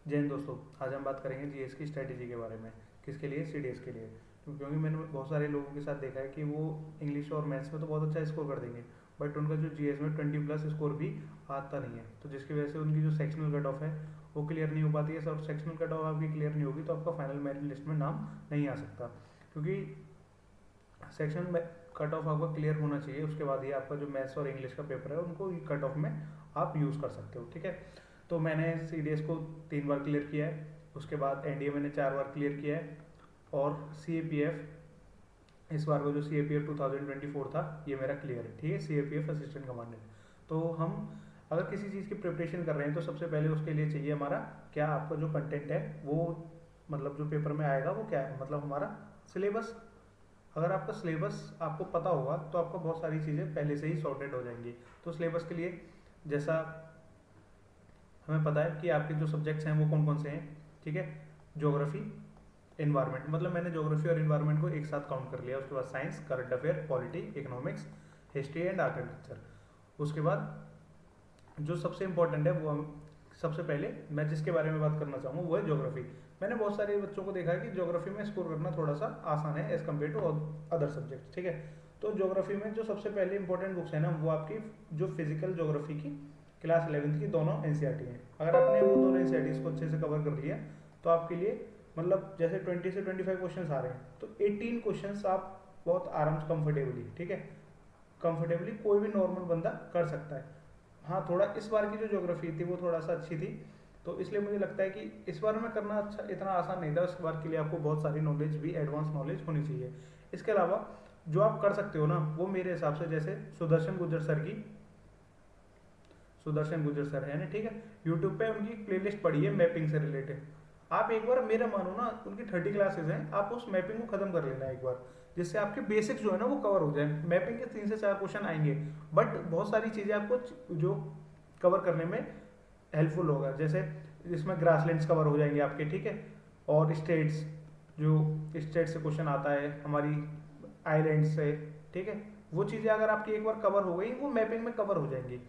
जय हिंद दोस्तों। आज हम बात करेंगे जीएस की स्ट्रेटेजी के बारे में। किसके लिए? सीडीएस के लिए। क्योंकि मैंने बहुत सारे लोगों के साथ देखा है कि वो इंग्लिश और मैथ्स में तो बहुत अच्छा स्कोर कर देंगे, बट उनका जो जीएस में 20+ स्कोर भी आता नहीं है, तो जिसकी वजह से उनकी जो सेक्शनल कट ऑफ है वो क्लियर नहीं हो पाती है। सब सेक्शनल कट ऑफ आपकी क्लियर नहीं होगी तो आपका फाइनल मेरिट लिस्ट में नाम नहीं आ सकता, क्योंकि सेक्शन में कट ऑफ आपका क्लियर होना चाहिए। उसके बाद ही आपका जो मैथ्स और इंग्लिश का पेपर है उनको कट ऑफ में आप यूज़ कर सकते हो। ठीक है, तो मैंने सीडीएस को 3 बार क्लियर किया है, उसके बाद एनडीए मैंने 4 बार क्लियर किया है, और सीएपीएफ इस बार को जो सीएपीएफ 2024 था ये मेरा क्लियर है। ठीक है, सीएपीएफ असिस्टेंट कमांडेंट। तो हम अगर किसी चीज़ की प्रिपरेशन कर रहे हैं तो सबसे पहले उसके लिए चाहिए हमारा क्या, आपका जो कंटेंट है वो मतलब जो पेपर में आएगा वो क्या है, मतलब हमारा सिलेबस। अगर आपका सिलेबस आपको पता होगा तो आपको बहुत सारी चीज़ें पहले से ही सॉर्टेड हो जाएंगी। तो सिलेबस के लिए जैसा हमें पता है कि आपके जो सब्जेक्ट्स हैं वो कौन कौन से हैं। ठीक है, ज्योग्राफी, इन्वायरमेंट, मतलब मैंने ज्योग्राफी और इन्वायरमेंट को एक साथ काउंट कर लिया। उसके बाद science, current affair, polity, economics, history and architecture. उसके बाद जो सबसे इंपॉर्टेंट है वो सबसे पहले मैं जिसके बारे में बात करना चाहूँगा वो है ज्योग्राफी। मैंने बहुत सारे बच्चों को देखा है कि ज्योग्राफी में स्कोर करना थोड़ा सा आसान है as compare to other subject. ठीक है, तो ज्योग्राफी में जो सबसे पहले इंपॉर्टेंट बुक्स है ना वो आपकी जो फिजिकल ज्योग्राफी की क्लास 11th की दोनों एनसीईआरटी हैं। अगर आपने वो दोनों एनसीईआरटी को अच्छे से कवर कर लिया तो आपके लिए मतलब जैसे 20 से 25 क्वेश्चन आ रहे हैं तो 18 क्वेश्चन आप बहुत आराम से कंफर्टेबली, ठीक है, कंफर्टेबली कोई भी नॉर्मल बंदा कर सकता है। हाँ, थोड़ा इस बार की जो ज्योग्राफी थी वो थोड़ा सा अच्छी थी, तो इसलिए मुझे लगता है कि इस बार में करना अच्छा इतना आसान नहीं था। इस बार के लिए आपको बहुत सारी नॉलेज भी, एडवांस नॉलेज होनी चाहिए। इसके अलावा जो आप कर सकते हो ना वो मेरे हिसाब से जैसे सुदर्शन गुजर सर है ना, ठीक है, यूट्यूब पे उनकी प्लेलिस्ट पड़ी है मैपिंग से रिलेटेड। आप एक बार मेरा मानो ना, उनकी 30 क्लासेस हैं, आप उस मैपिंग को खत्म कर लेना एक बार, जिससे आपके बेसिक्स जो है ना वो कवर हो जाए। मैपिंग के 3 से 4 क्वेश्चन आएंगे, बट बहुत सारी चीज़ें आपको जो कवर करने में हेल्पफुल होगा। जैसे इसमें ग्रासलैंड्स कवर हो जाएंगे आपके, ठीक है, और स्टेट्स, जो स्टेट से क्वेश्चन आता है हमारी आइलैंड से, ठीक है, वो चीज़ें अगर आपकी एक बार कवर हो गई वो मैपिंग में कवर हो जाएंगी।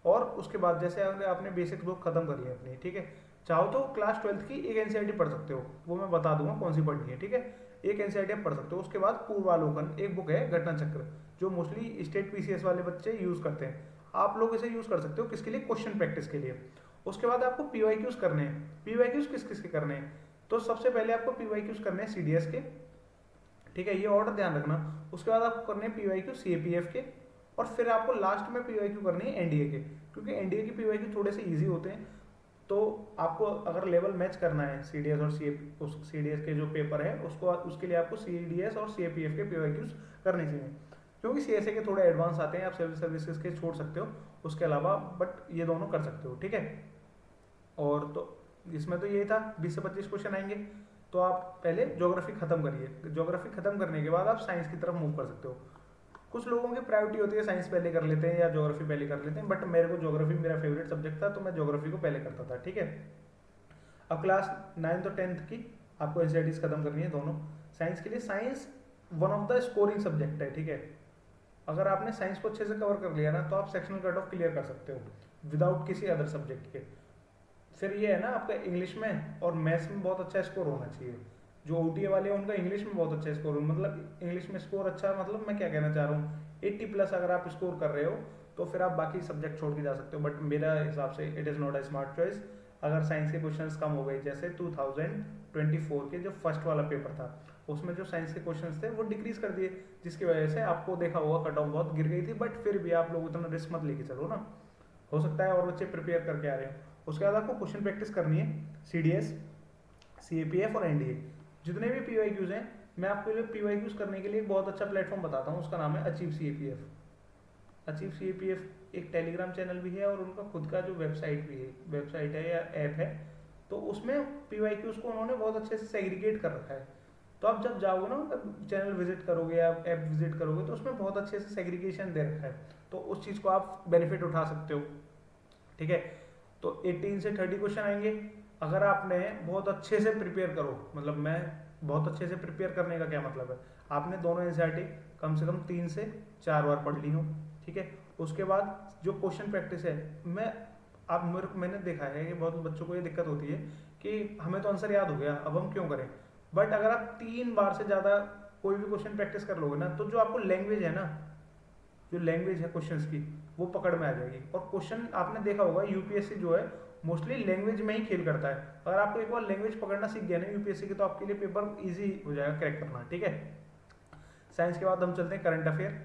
और उसके बाद जैसे अगर आपने बेसिक्स बुक खत्म करी है अपनी, ठीक है, चाहो तो क्लास 12th की एक एनसीईआरटी पढ़ सकते हो, वो मैं बता दूंगा कौन सी पढ़नी है। ठीक है, एक एनसीईआरटी आप पढ़ सकते हो। उसके बाद पूर्वालोकन एक बुक है, घटना चक्र, जो मोस्टली स्टेट पीसीएस वाले बच्चे यूज करते हैं। आप लोग इसे यूज कर सकते हो किसके लिए? क्वेश्चन प्रैक्टिस के लिए। उसके बाद आपको पीवाईक्यूज करने हैं। पीवाईक्यूज किस किस के करने हैं? तो सबसे पहले आपको पीवाईक्यूज करने हैं सीडीएस के, ठीक है, ये ऑर्डर ध्यान रखना। उसके बाद आपको करने हैं पीवाईक्यू सीएपीएफ के, और फिर आपको लास्ट में पीवाईक्यू करनी है एनडीए के, क्योंकि एनडीए की पीवाईक्यू थोड़े से इजी होते हैं। तो आपको अगर लेवल मैच करना है सीडीएस और सीडीएस के जो पेपर है उसको, उसके लिए आपको सीडीएस और सीएपीएफ के पीवाईक्यूज करने चाहिए, क्योंकि सीएसए के थोड़े एडवांस आते हैं। आप सिविल सर्विसेज के छोड़ सकते हो उसके अलावा, बट ये दोनों कर सकते हो। ठीक है, और तो इसमें तो यही था, 20 से 25 क्वेश्चन आएंगे। तो आप पहले ज्योग्राफी खत्म करिए। ज्योग्राफी खत्म करने के बाद आप साइंस की तरफ मूव कर सकते हो। कुछ लोगों की प्रायोरिटी होती है साइंस पहले कर लेते हैं या ज्योग्राफी पहले कर लेते हैं, बट मेरे को ज्योग्राफी मेरा फेवरेट सब्जेक्ट था तो मैं ज्योग्राफी को पहले करता था। ठीक है, अब क्लास 9th और 10th की आपको एनसीईआरटीज खत्म करनी है दोनों। साइंस के लिए science one of the scoring subject है। ठीक है, अगर आपने साइंस को अच्छे से कवर कर लिया ना तो आप सेक्शनल कट ऑफ क्लियर कर सकते हो विदाउट किसी अदर सब्जेक्ट के। फिर ये है ना, आपका इंग्लिश में और मैथ्स में बहुत अच्छा स्कोर होना चाहिए। जो ओटीए वाले हैं उनका इंग्लिश में बहुत अच्छा स्कोर, मतलब इंग्लिश में स्कोर अच्छा, मतलब मैं क्या कहना चाह रहा हूँ, 80+ अगर आप स्कोर कर रहे हो तो फिर आप बाकी सब्जेक्ट छोड़ के जा सकते हो। बट मेरा हिसाब से it is not a smart choice. अगर साइंस के क्वेश्चंस कम हो गए, जैसे 2024 के जो फर्स्ट वाला पेपर था उसमें जो साइंस के क्वेश्चंस थे वो डिक्रीज कर दिए, जिसकी वजह से आपको देखा होगा कट ऑफ बहुत गिर गई थी। बट फिर भी आप लोग उतना रिस्क मत लेके चलो ना, हो सकता है और बच्चे प्रिपेयर करके आ रहे हैं। उसके बाद आपको क्वेश्चन प्रैक्टिस करनी है सीडीएस, सीएपीएफ और एनडीए, जितने भी पीवाईक्यूज हैं। मैं आपको पीवाईक्यूज करने के लिए एक बहुत अच्छा प्लेटफॉर्म बताता हूँ, उसका नाम है अचीव सीएपीएफ। अचीव सीएपीएफ एक टेलीग्राम चैनल भी है और उनका खुद का जो वेबसाइट भी है, वेबसाइट है या ऐप है, तो उसमें पीवाईक्यूज को उन्होंने बहुत अच्छे से सेग्रीगेट कर रखा है। तो आप जब जाओगे ना, मतलब चैनल विजिट करोगे या ऐप विजिट करोगे तो उसमें बहुत अच्छे से सेग्रीगेशन दे रखा है, तो उस चीज़ को आप बेनिफिट उठा सकते हो। ठीक है, तो 18 से 30 क्वेश्चन आएंगे। अगर आपने बहुत अच्छे से प्रिपेयर करो, मतलब मैं बहुत अच्छे से प्रिपेयर करने का क्या मतलब है, आपने दोनों एनसीईआरटी कम से कम 3 से 4 बार पढ़ ली हो। ठीक है, उसके बाद जो क्वेश्चन प्रैक्टिस है, मैं आप मैंने देखा है कि बहुत बच्चों को ये दिक्कत होती है कि हमें तो आंसर याद हो गया, अब हम क्यों करें। बट अगर आप 3 बार से ज़्यादा कोई भी क्वेश्चन प्रैक्टिस कर लोगे ना, तो जो आपको लैंग्वेज है ना, जो लैंग्वेज है क्वेश्चंस की, वो पकड़ में आ जाएगी। और क्वेश्चन आपने देखा होगा यूपीएससी जो है मोस्टली लैंग्वेज में ही खेल करता है। अगर आपको एक बार लैंग्वेज पकड़ना सीख गया ना यूपीएससी की, तो आपके लिए पेपर इजी हो जाएगा क्रैक करना, ठीक है। साइंस के बाद हम चलते हैं करंट अफेयर।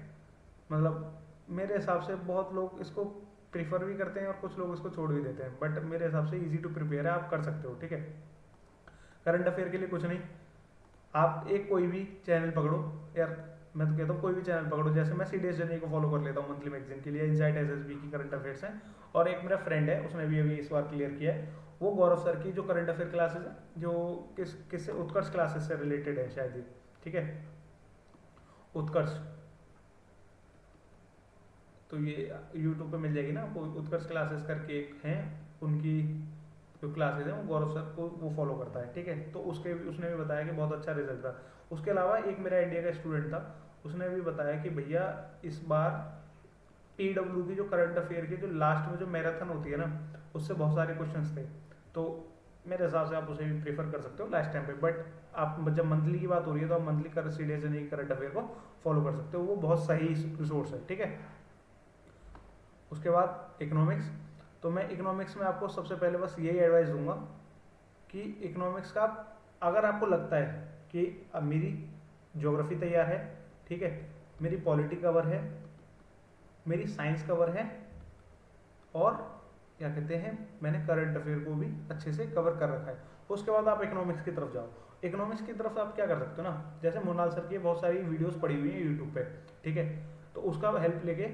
मतलब मेरे हिसाब से बहुत लोग इसको प्रीफर भी करते हैं और कुछ लोग इसको छोड़ भी देते हैं, बट मेरे हिसाब से इजी टू प्रिपेयर है, आप कर सकते हो, ठीक है। करंट अफेयर के लिए कुछ नहीं, आप एक कोई भी चैनल पकड़ो यार, मैं तो कहता हूँ कोई भी चैनल पकड़ो। जैसे मैं सीडीएस जर्नी को फॉलो कर लेता हूँ मंथली मैगजीन के लिए, इनसाइट एसएसबी की करंट अफेयर्स हैं। और एक मेरा फ्रेंड है, उसने भी अभी इस बार क्लियर किया है, वो गौरव सर की जो करंट अफेयर क्लासेस है, जो किससे उत्कर्ष क्लासेस से रिलेटेड है शायद ये, ठीक है, उत्कर्ष। तो ये यूट्यूब पे मिल जाएगी ना आपको, उत्कर्ष क्लासेस करके एक हैं, उनकी जो क्लासेस हैं वो गौरव सर को वो फॉलो करता है, ठीक है। तो उसने भी बताया कि बहुत अच्छा रिजल्ट था। उसके अलावा एक मेरा इंडिया का स्टूडेंट था, उसने भी बताया कि भैया इस बार पीडब्ल्यू की जो करंट अफेयर की जो लास्ट में जो मैराथन होती है ना, उससे बहुत सारे क्वेश्चंस थे। तो मेरे हिसाब से आप उसे भी प्रीफर कर सकते हो लास्ट टाइम पे। बट आप जब मंथली की बात हो रही है तो आप मंथली कर सीडीएस यानी करंट अफेयर को फॉलो कर सकते हो, वो बहुत सही रिसोर्स है, ठीक है। उसके बाद इकोनॉमिक्स। तो मैं इकोनॉमिक्स में आपको सबसे पहले बस यही एडवाइस दूंगा कि इकोनॉमिक्स का अगर आपको लगता है कि अब मेरी ज्योग्राफी तैयार है, ठीक है, मेरी पॉलिटी कवर है, मेरी साइंस कवर है, और क्या कहते हैं मैंने करंट अफेयर को भी अच्छे से कवर कर रखा है, उसके बाद आप इकोनॉमिक्स की तरफ जाओ। इकोनॉमिक्स की तरफ आप क्या कर सकते हो ना, जैसे मोनाल सर की बहुत सारी वीडियोस पड़ी हुई हैं यूट्यूब पे, ठीक है, तो उसका हेल्प लेके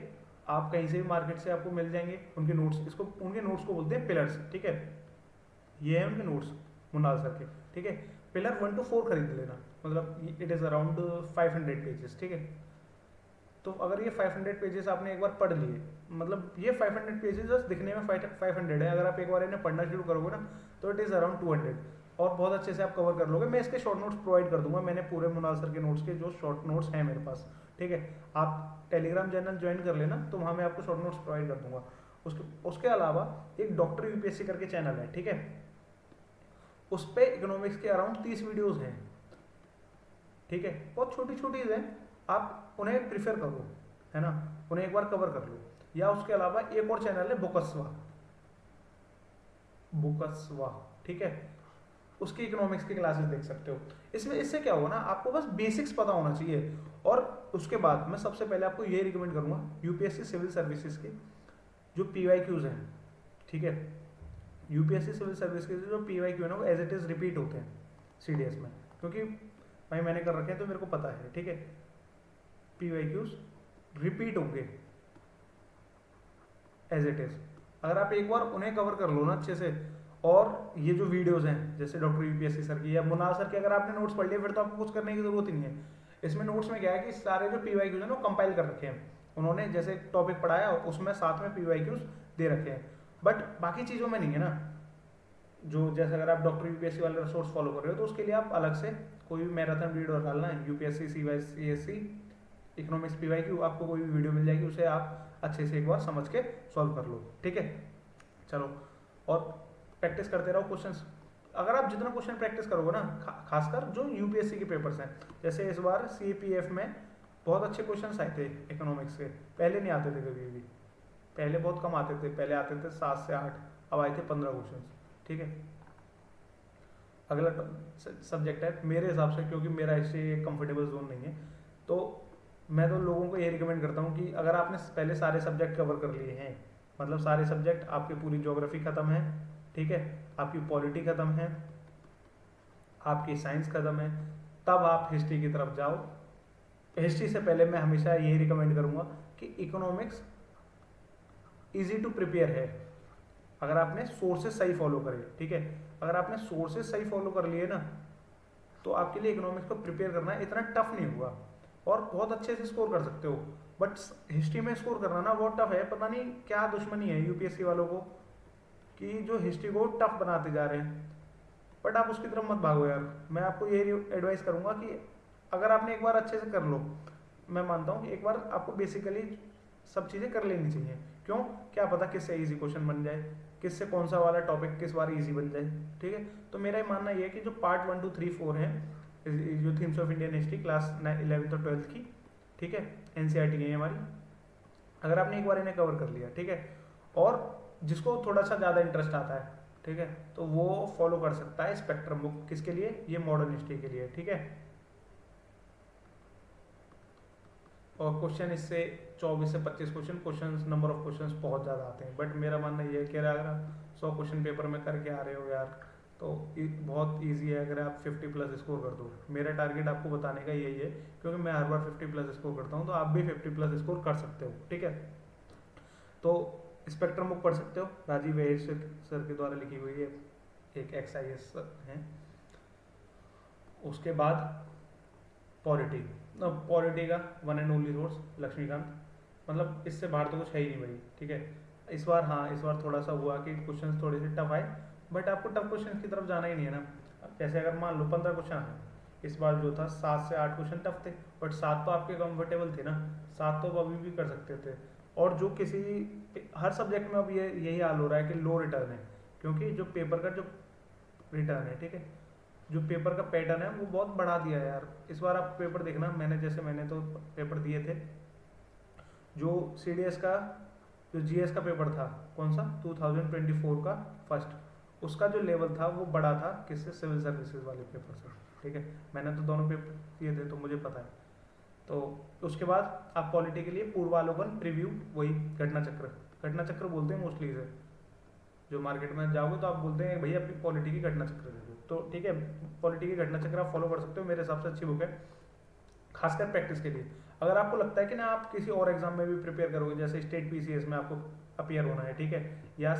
आप कहीं से भी मार्केट से आपको मिल जाएंगे उनके नोट्स। इसको उनके नोट्स को बोलते हैं पिलर्स, ठीक है, ये है उनके नोट्स मोनाल सर के, ठीक है। पिलर 1 to 4 खरीद लेना, मतलब इट इज़ अराउंड 500 पेजेस, ठीक है। तो अगर ये 500 पेजेस आपने एक बार पढ़ लिए, मतलब ये 500 पेजेस जस्ट दिखने में 500 है, अगर आप एक बार इन्हें पढ़ना शुरू करोगे ना तो इट इज़ अराउंड 200, और बहुत अच्छे से आप कवर कर लोगे। मैं इसके शॉर्ट नोट्स प्रोवाइड कर दूंगा, मैंने पूरे मोनाल सर के नोट्स के जो शॉर्ट नोट्स हैं मेरे पास, ठीक है। आप टेलीग्राम चैनल ज्वाइन कर लेना, तो वहाँ मैं आपको शॉर्ट नोट्स प्रोवाइड कर दूंगा। उसके अलावा एक डॉक्टर यूपीएससी करके चैनल है, ठीक है, उस पर इकोनॉमिक्स के अराउंड 30 वीडियोज़ हैं, ठीक है, बहुत छोटी छोटी हैं, आप उन्हें प्रीफर करो, है ना, उन्हें एक बार कवर कर लो। या उसके अलावा एक और चैनल है बुकस्वा, बुकस्वा, ठीक है, उसकी इकोनॉमिक्स की क्लासेस देख सकते हो। इसमें इससे क्या होगा ना, आपको बस बेसिक्स पता होना चाहिए। और उसके बाद मैं सबसे पहले आपको ये रिकमेंड करूंगा यूपीएससी सिविल सर्विसेज के जो पीवाईक्यूज हैं, ठीक है, यूपीएससी सिविल सर्विस के जो पीवाईक्यू है ना, वो एज इट इज रिपीट होते हैं सीडीएस में, क्योंकि भाई मैंने कर रखे हैं तो मेरे को पता है, ठीक है, पीवाईक्यूज रिपीट होंगे एज इट इज। अगर आप एक बार उन्हें कवर कर लो ना अच्छे से, और ये जो वीडियोस हैं जैसे डॉक्टर यूपीएससी सर की या मुनाल सर की, अगर आपने नोट्स पढ़ लिए फिर तो आपको कुछ करने की जरूरत ही नहीं है। इसमें नोट्स में क्या है कि सारे जो पीवाईक्यूज हैं वो कंपाइल कर रखे हैं उन्होंने, जैसे टॉपिक पढ़ाया उसमें साथ में पीवाईक्यूज दे रखे हैं। बट बाकी चीज़ों में नहीं है ना, जो जैसे अगर आप डॉक्टर यूपीएससी वाले रिसोर्स फॉलो कर रहे हो तो उसके लिए आप अलग से कोई भी मैराथन वीडियो डालना है, यूपीएससी सीएससी इकोनॉमिक्स पीवाईक्यू, आपको कोई भी वीडियो मिल जाएगी, उसे आप अच्छे से एक बार समझ के सॉल्व कर लो, ठीक है। चलो, और प्रैक्टिस करते रहो क्वेश्चंस। अगर आप जितना क्वेश्चन प्रैक्टिस करोगे ना, खासकर जो यूपीएससी के पेपर्स हैं, जैसे इस बार सीपीएफ में बहुत अच्छे क्वेश्चंस आए थे इकोनॉमिक्स के, पहले नहीं आते थे कभी भी, पहले बहुत कम आते थे, पहले आते थे 7 से 8, अब आए थे 15 क्वेश्चन, ठीक है। अगला सब्जेक्ट है मेरे हिसाब से, क्योंकि मेरा इससे कंफर्टेबल जोन नहीं है, तो मैं तो लोगों को ये रिकमेंड करता हूँ कि अगर आपने पहले सारे सब्जेक्ट कवर कर लिए हैं, मतलब सारे सब्जेक्ट आपकी पूरी ज्योग्राफी खत्म है, ठीक है, आपकी पॉलिटी खत्म है, आपकी साइंस खत्म है, तब आप हिस्ट्री की तरफ जाओ। हिस्ट्री से पहले मैं हमेशा यही रिकमेंड करूँगा कि इकोनॉमिक्स इजी टू प्रिपेयर है, अगर आपने सोर्सेज सही फॉलो करे, ठीक है, अगर आपने सोर्सेज सही फॉलो कर लिए ना, तो आपके लिए इकोनॉमिक्स को प्रिपेयर करना इतना टफ नहीं होगा, और बहुत अच्छे से स्कोर कर सकते हो। बट हिस्ट्री में स्कोर करना ना बहुत टफ है, पता नहीं क्या दुश्मनी है यूपीएससी वालों को कि जो हिस्ट्री को टफ बनाते जा रहे हैं। बट आप उसकी तरफ मत भागो यार, मैं आपको यही एडवाइस करूंगा कि अगर आपने एक बार अच्छे से कर लो, मैं मानता हूँ कि एक बार आपको बेसिकली सब चीज़ें कर लेनी चाहिए, क्यों, क्या पता किससे इजी क्वेश्चन बन जाए, किससे कौन सा वाला टॉपिक किस बार इजी बन जाए। ठीक है, तो मेरा ये मानना ये है कि जो पार्ट 1 2 3 4 है, जो themes of Indian history class 11th और 12th की, ठीक है, एनसीईआरटी की है हमारी, अगर आपने एक बार इन्हें कवर कर लिया, ठीक है, और जिसको थोड़ा सा ज़्यादा इंटरेस्ट आता है, ठीक है, तो वो फॉलो कर सकता है स्पेक्ट्रम बुक, किसके लिए, ये मॉडर्न हिस्ट्री के लिए। ठीक है, और क्वेश्चन इससे 24 से 25 क्वेश्चन नंबर ऑफ क्वेश्चन बहुत ज़्यादा आते हैं, बट मेरा मानना ये है कि अगर आप 100 क्वेश्चन पेपर में करके आ रहे हो यार, तो बहुत इजी है अगर आप 50 प्लस स्कोर कर दो। मेरा टारगेट आपको बताने का यही है, क्योंकि मैं हर बार 50 प्लस स्कोर करता हूँ, तो आप भी 50 प्लस स्कोर कर सकते हो। ठीक है, तो स्पेक्ट्रम बुक पढ़ सकते हो, राजीव वेर सर के द्वारा लिखी हुई है, एक XIS है। उसके बाद पॉलिटी, पॉलिटी का one and only source Laxmikanth, मतलब इससे बाहर तो कुछ है ही नहीं भाई। ठीक है, इस बार हाँ, इस बार थोड़ा सा हुआ कि क्वेश्चन थोड़े से टफ आए, बट आपको टफ क्वेश्चन की तरफ जाना ही नहीं है ना। अब जैसे अगर मान लो 15 क्वेश्चन है, इस बार जो था 7 से 8 क्वेश्चन टफ थे, बट 7 तो आपके कंफर्टेबल थे ना, 7 तो अभी भी कर सकते थे। और जो किसी हर सब्जेक्ट में अब ये यही हाल हो रहा है कि लो रिटर्न है, क्योंकि जो पेपर का जो रिटर्न है, ठीक है, जो पेपर का पैटर्न है वो बहुत बढ़ा दिया है यार। इस बार आप पेपर देखना, मैंने तो पेपर दिए थे, जो CDS का जो GS का पेपर था, कौन सा 2024 का फर्स्ट, उसका जो लेवल था वो बड़ा था किससे, सिविल सर्विसेज वाले पेपर से। ठीक है, मैंने तो दोनों पेपर दिए थे तो मुझे पता है। तो उसके बाद आप पॉलिटी के लिए पूर्वालोकन प्रीव्यू, वही घटना चक्र बोलते हैं मोस्टली इसे, जो मार्केट में जाओगे तो आप बोलते हैं भैया अपनी पॉलिटी की घटना चक्र दे दो, तो ठीक है, पॉलिटी की घटना चक्र आप फॉलो कर सकते हो, मेरे हिसाब से अच्छी बुक है, खासकर प्रैक्टिस के लिए। अगर आपको लगता है कि ना आप किसी और एग्जाम में भी प्रिपेयर करोगे, जैसे स्टेट PCS में आपको अपियर होना है, ठीक है, या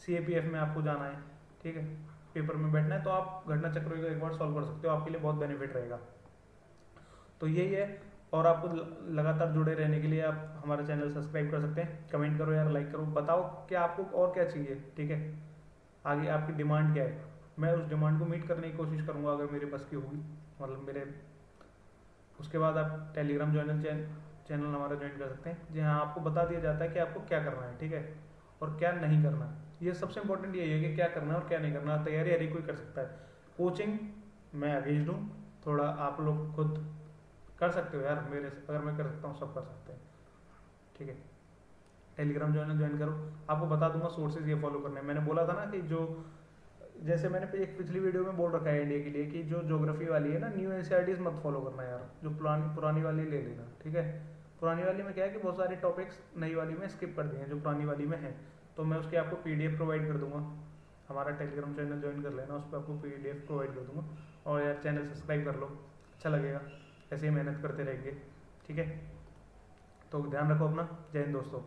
CAPF में आपको जाना है, ठीक है, पेपर में बैठना है, तो आप घटना चक्र को एक बार सॉल्व कर सकते हो, आपके लिए बहुत बेनिफिट रहेगा। तो यही है, और आपको लगातार जुड़े रहने के लिए आप हमारा चैनल सब्सक्राइब कर सकते हैं, कमेंट करो यार, लाइक करो, बताओ कि आपको और क्या चाहिए। ठीक है, आगे आपकी डिमांड क्या है, मैं उस डिमांड को मीट करने की कोशिश करूंगा अगर मेरे बस की होगी, मतलब मेरे। उसके बाद आप टेलीग्राम चैनल हमारा ज्वाइन कर सकते हैं, जहाँ आपको बता दिया जाता है कि आपको क्या करना है, ठीक है, और क्या नहीं करना। ये सबसे इंपॉर्टेंट यही है कि क्या करना है और क्या नहीं करना। तैयारी हर कोई कर सकता है, कोचिंग मैं अगेंस्ट हूँ, थोड़ा आप लोग खुद कर सकते हो यार, मेरे अगर मैं कर सकता हूँ सब कर सकते हैं। ठीक है, टेलीग्राम ज्वाइन करो, आपको बता दूंगा सोर्सेज ये फॉलो करने हैं। मैंने बोला था ना कि जो, जैसे मैंने एक पिछली वीडियो में बोल रखा है इंडिया के लिए कि जो ज्योग्राफी वाली है ना, न्यू NCERTs मत फॉलो करना यार, जो पुरानी वाली ले लेना। ठीक है, पुरानी वाली में क्या है कि बहुत सारे टॉपिक्स नई वाली में स्किप कर दिए हैं जो पुरानी वाली में है, तो मैं उसकी आपको PDF प्रोवाइड कर दूंगा। हमारा टेलीग्राम चैनल ज्वाइन कर लेना, उस पर आपको PDF प्रोवाइड कर दूंगा, और यार चैनल सब्सक्राइब कर लो, अच्छा लगेगा, ऐसे ही मेहनत करते रहेंगे। ठीक है, तो ध्यान रखो अपना, जय हिंद दोस्तों।